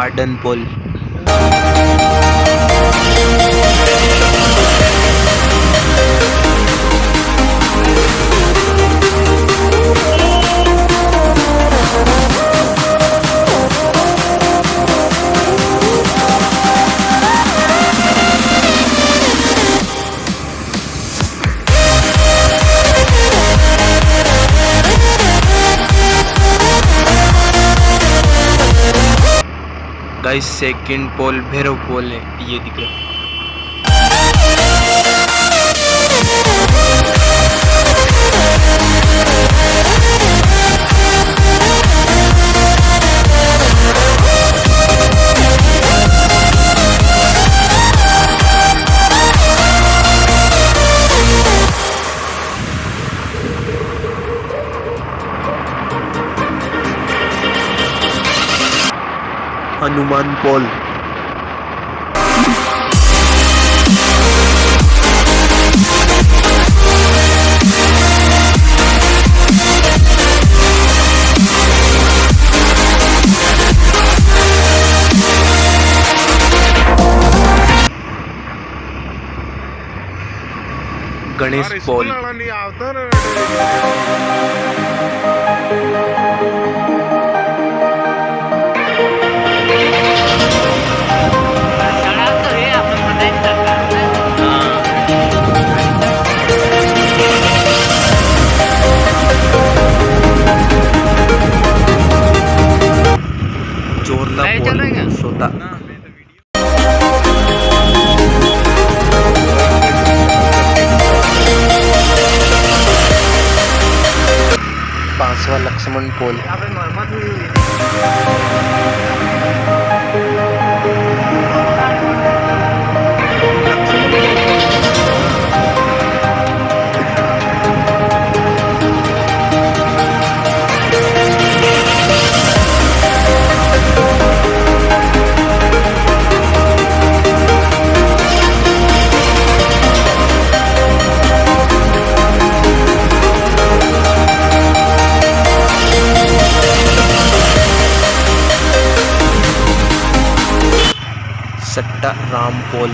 Garden पोल। Guys second पोल भैरव पोल है, ये दिख रहा है। हनुमान पोल। गणेश पोल। चोरला पोल सोता। पांचवा लक्ष्मण पोल। सट्टा राम पोल।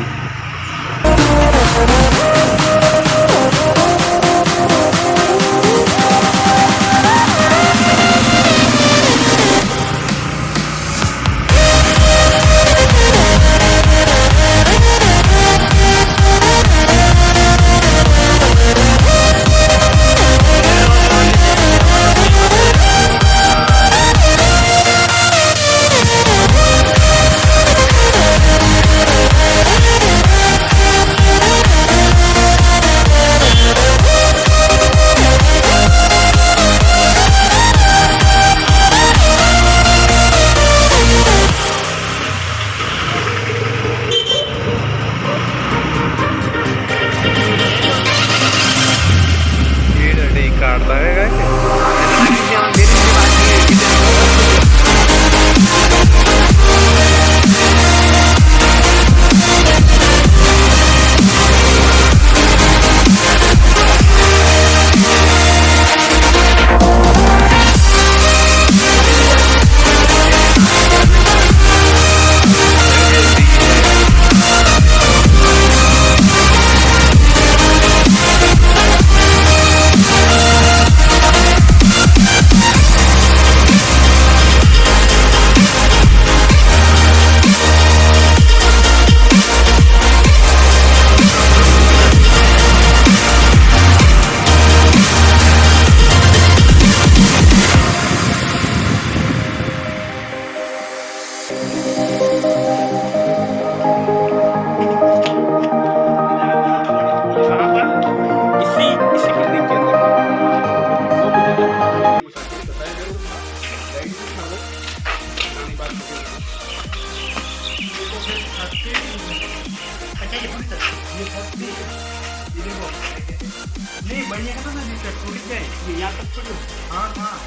नहीं बढ़िया का ना दिक्कत थोड़ी क्या है ये यहाँ तक छोड़ो। हाँ हाँ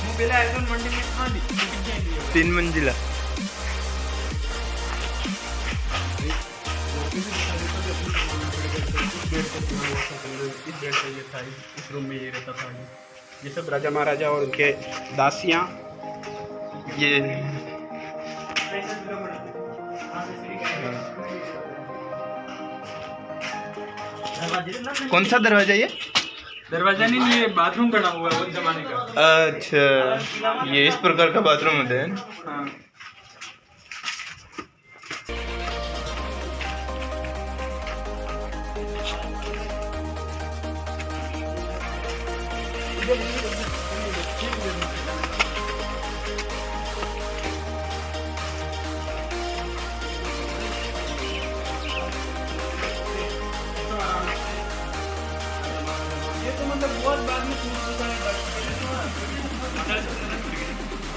वो पहले आयरन मंडी में कहाँ दी 3 मंजिला। इस रूम में ये रहता था। ये सब राजा महाराजा और उनके दासियाँ। ये कौन सा दरवाजा ये? दरवाजा नहीं, ये बाथरूम बना हुआ है उस जमाने का। अच्छा, ये इस प्रकार का बाथरूम होता है। हाँ। ये तो मतलब बहुत बाद में टूट चुका है,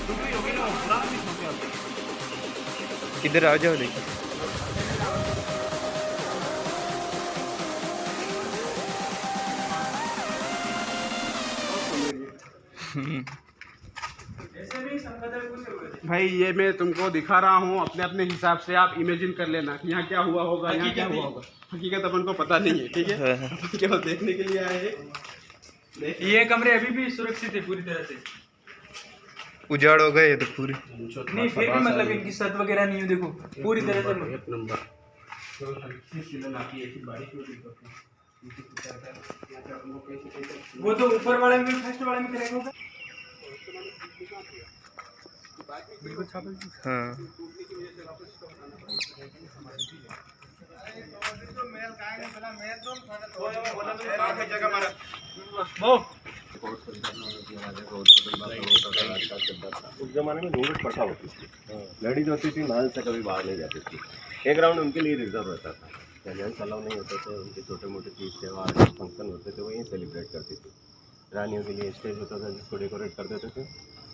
टूटी होगी ना, पुराना भी हो गया। इधर आ जाओ देखो। भाई ये मैं तुमको दिखा रहा हूँ, अपने अपने हिसाब से आप इमेजिन कर लेना कि यहाँ क्या हुआ होगा, यहाँ क्या हुआ होगा। हकीकत अपन को पता नहीं है, ठीक है, अपन केवल देखने के लिए आए हैं। ये कमरे अभी भी सुरक्षित है पूरी तरह से, उजाड़ हो गए तो पूरी। नहीं फिर भी मतलब इनकी छत वगैरह नहीं है, देखो पूरी तरह से एक नंबर। वो तो ऊपर वाले में फर्स्ट वाले में करेगा होगा। बिल्कुल छापल। हाँ, उस जमाने में घूंघट प्रथा होती थी, लड़ीज होती थी, महल से कभी बाहर नहीं जाती थी। एक राउंड उनके लिए रिजर्व रहता था, जेंट्स अलाउ नहीं होते थे। उनके छोटे मोटे तीज त्यौहार फंक्शन होते थे, वो यहीं सेलिब्रेट करती थी। रानियों के लिए स्टेज होता था जिसको डेकोरेट कर देते थे।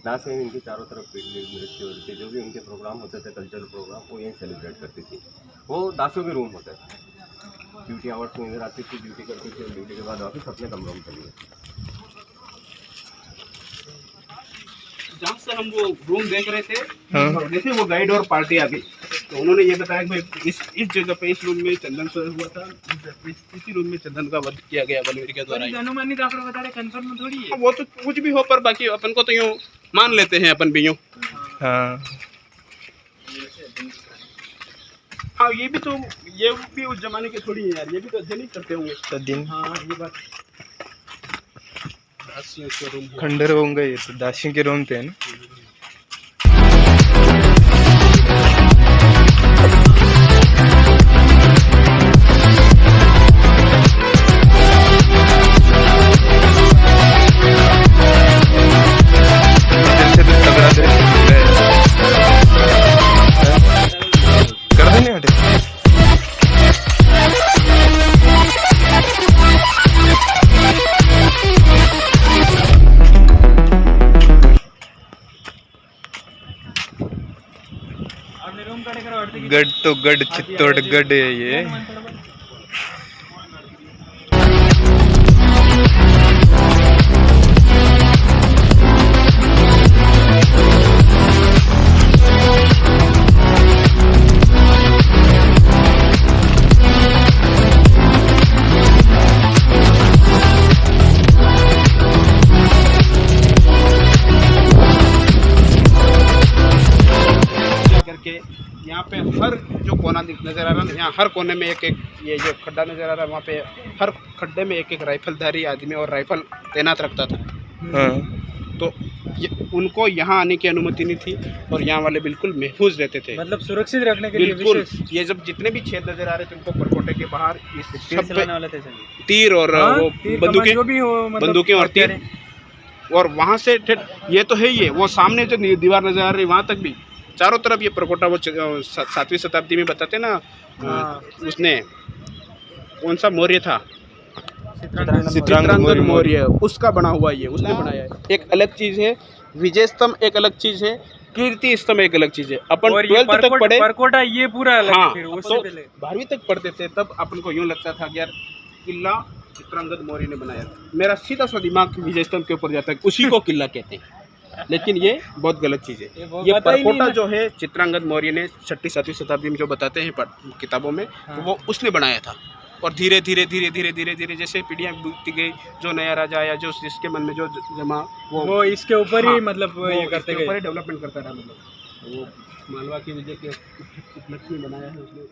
डांस में इनकी चारों तरफ पीढ़ी नृत्य होती थी, जो भी उनके प्रोग्राम होते थे, कल्चरल प्रोग्राम, वो यहीं सेलिब्रेट करती थी। वो दासों के रूम होते थे। ड्यूटी आवर्स में इधर आती थी, ड्यूटी करती थी, और ड्यूटी के बाद वापस अपने कमरों में चली गई। जहाँ से हम वो रूम देख रहे थे, हाँ। जैसे वो गाइड और पार्टी आ गई तो उन्होंने ये बताया कि भाई इस जगह पे, इस रूम में चंदन सोया हुआ था, इसी रूम में चंदन का वध किया गया बलवीर के द्वारा। अनुमानित आंकड़ा बता रहे, कंफर्म थोड़ी है। वो तो कुछ भी हो, पर बाकी अपन को तो यूँ मान लेते हैं अपन भी यूँ। हाँ, हाँ ये भी उस जमाने के थोड़ी है यार, ये भी तो अध्ययन ही करते होंगे। तो दिन हाँ ये बात। दासियों के रूम है। खंडर होंगे ये तो, दासियों के रूम थे ना। इधर से तो तगड़ा दृश्य दिख रहा है। कर देने हटे। आपने रूम का देखा और गढ़ तो गढ़ चित्तौड़गढ़ है ये। करके यहाँ पे हर जो कोना नजर आ रहा है, यहाँ हर कोने में एक एक ये जो खड्डा नजर आ रहा है, वहाँ पे हर खड्डे में एक एक राइफलधारी आदमी और राइफल तैनात रखता था। हाँ, तो उनको यहाँ आने की अनुमति नहीं थी और यहाँ वाले बिल्कुल महफूज रहते थे, मतलब सुरक्षित रखने के लिए बिल्कुल। विशेष ये जब जितने भी छेद नजर आ रहे थे उनको परकोटे के बाहर इस तीर सब चलाने पे वाले थे तीर और वो बंदूकें, जो भी हो, मतलब बंदूकें और तीर, और वहाँ से ये तो है ही है, वो सामने जो दीवार नजर आ रही है वहाँ तक भी चारों तरफ ये परकोटा, वो 7वीं शताब्दी में बताते ना, उसने कौन सा मौर्य था, चित्रांगद मौर्य, उसका बना हुआ ये, उसने बनाया है। एक अलग चीज है विजय स्तंभ, एक अलग चीज है कीर्ति स्तंभ, एक अलग चीज है। अपन 12th तक पढ़े, परकोटा ये पूरा अलग। हाँ, फिर उससे तो पहले 12वीं तक पढ़ते थे तब अपन को यूँ लगता था कि यार किला चित्रांगद मौर्य ने बनाया। मेरा सीधा सा दिमाग विजय स्तंभ के ऊपर जाता है, उसी को किला कहते हैं, लेकिन ये बहुत गलत चीज़ है। ये परकोटा जो है चित्रांगद मौर्य ने 6वीं-7वीं शताब्दी में जो बताते हैं किताबों में, तो वो उसने बनाया था। और धीरे धीरे धीरे धीरे धीरे धीरे जैसे पीढ़ियाँ बीतती गई, जो नया राजा आया, जो जिसके मन में जो जमा, वो इसके ऊपर ही मतलब ये करते गए, ऊपर ही डेवलपमेंट करता रहा। मतलब वो मालवा की विजय के उपलक्ष्य में बनाया है उसने।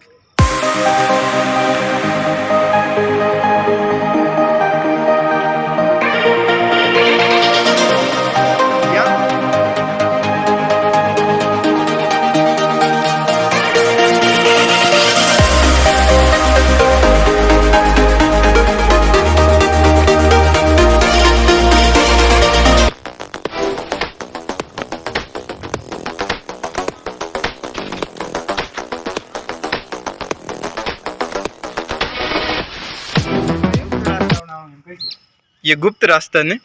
ये गुप्त रास्ता ने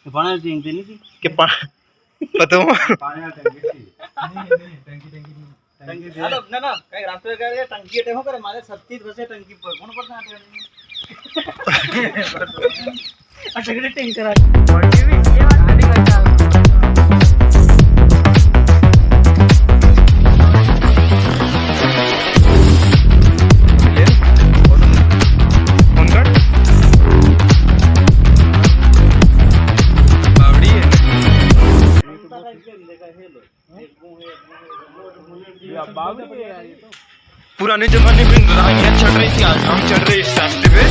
पानी टंकी नहीं थी के पता हो हेलो ना ना कहीं रास्ते का ये टंकी टेमो करे मारे 37 बसे टंकी पर कौन पड़ता है अच्छा के टैंकर आ ये बात आधी करता पुराने जमाने में लड़ाइयाँ चढ़ रही थी, आज हम चढ़ रहे इस रास्ते पे।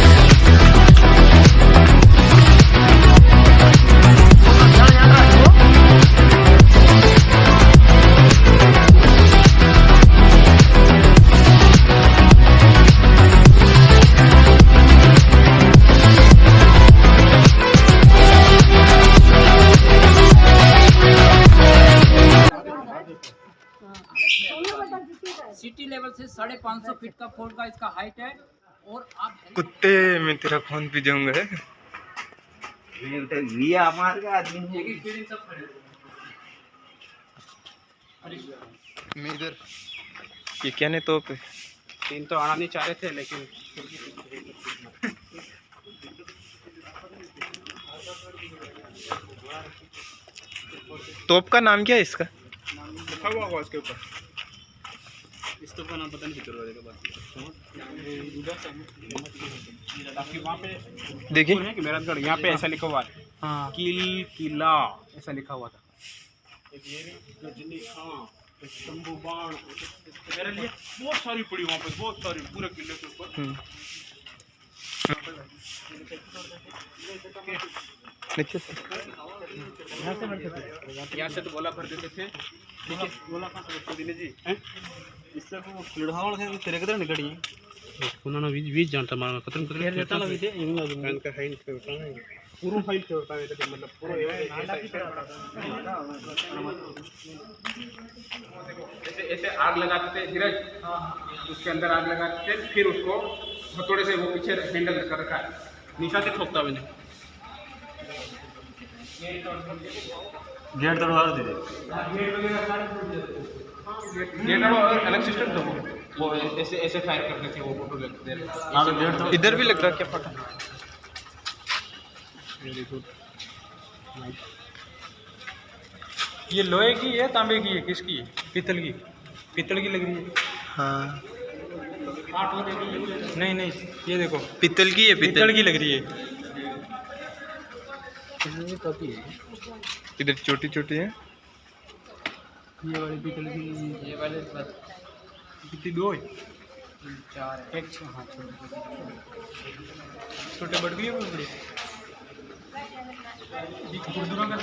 सिटी लेवल से 550 फीट का फोन का इसका हाइट है और आप कुत्ते मैं तेरा फोन पी जाऊंगा। ये हमारे आदमी मैं इधर ये क्या नहीं तो पे 3 तो आना नहीं चाह रहे थे लेकिन तोप का नाम क्या है इसका? लिखा हुआ होगा उसके ऊपर। इस तो का नाम पता नहीं दरवाजे के बाद बाकी वहाँ पे देखिए है कि मेरठगढ़ यहाँ पे ऐसा लिखा हुआ है हाँ किला ऐसा लिखा हुआ था। एक ये गजनी हाँ शंभू बाण मेरे लिए बहुत सारी पड़ी वहाँ पे, बहुत सारी पूरे किले के ऊपर। यहाँ से तो गोला भर देते थे। गोला कहाँ से भरते दिने जी हैं? इससे वो लड़ावड़ है तेरे किधर निकली है? उन्होंने बीज जानता मार में खत्म कर देता ना बीज इनका का हाइट पे उठाना है पूरा हाइट पे उठाना है मतलब पूरा ऐसे ऐसे आग लगाते थे धीरज, उसके अंदर आग लगाते थे फिर उसको हथौड़े से वो पीछे हैंडल कर रखा है निशा से ठोकता मैंने गेट तोड़वा दे गेट और अलग सिस्टम था वो ऐसे ऐसे फायर करते थे वो फोटो लेते थे। इधर भी लग रहा है क्या फटा? ये लोहे की है तांबे की है किसकी है? पीतल की लग रही है। हाँ नहीं नहीं ये देखो पीतल की है, पीतल की लग रही है। इधर छोटी छोटी है। ये वाली पीतल की ये वाले कितनी दो है? 4 है एक हाँ छोटे बड़ भी है वो बड़े गुरदुरा का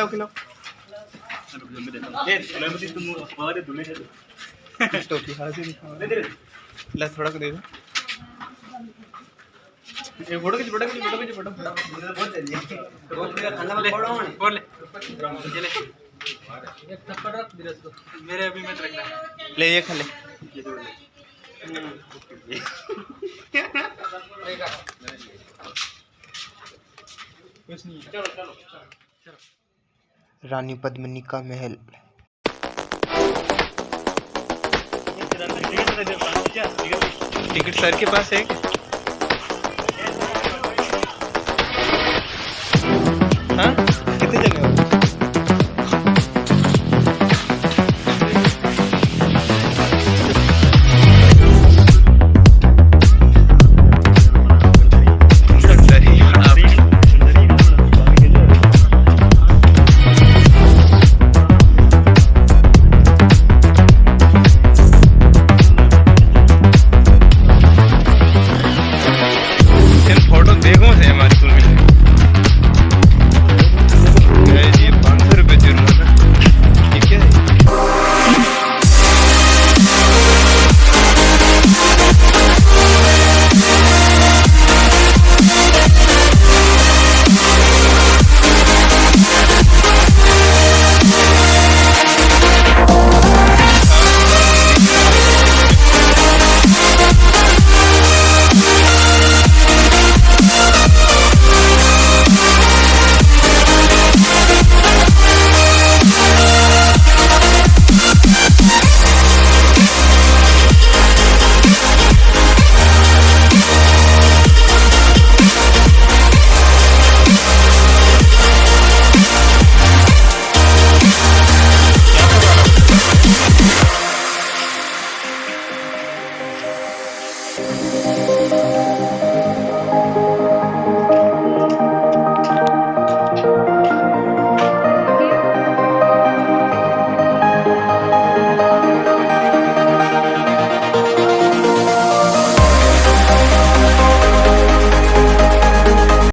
खिलाओ खिलाओ टोपी ला थोड़ा को दे दो ये फोटो खींच फोटो बोल ले चले एक थप्पड़ रख दे इसको। मेरे अभी मत रखना ले ये खा ले कुछ नहीं है। चलो रानी पद्मिनी का महल टिकट सर के पास है।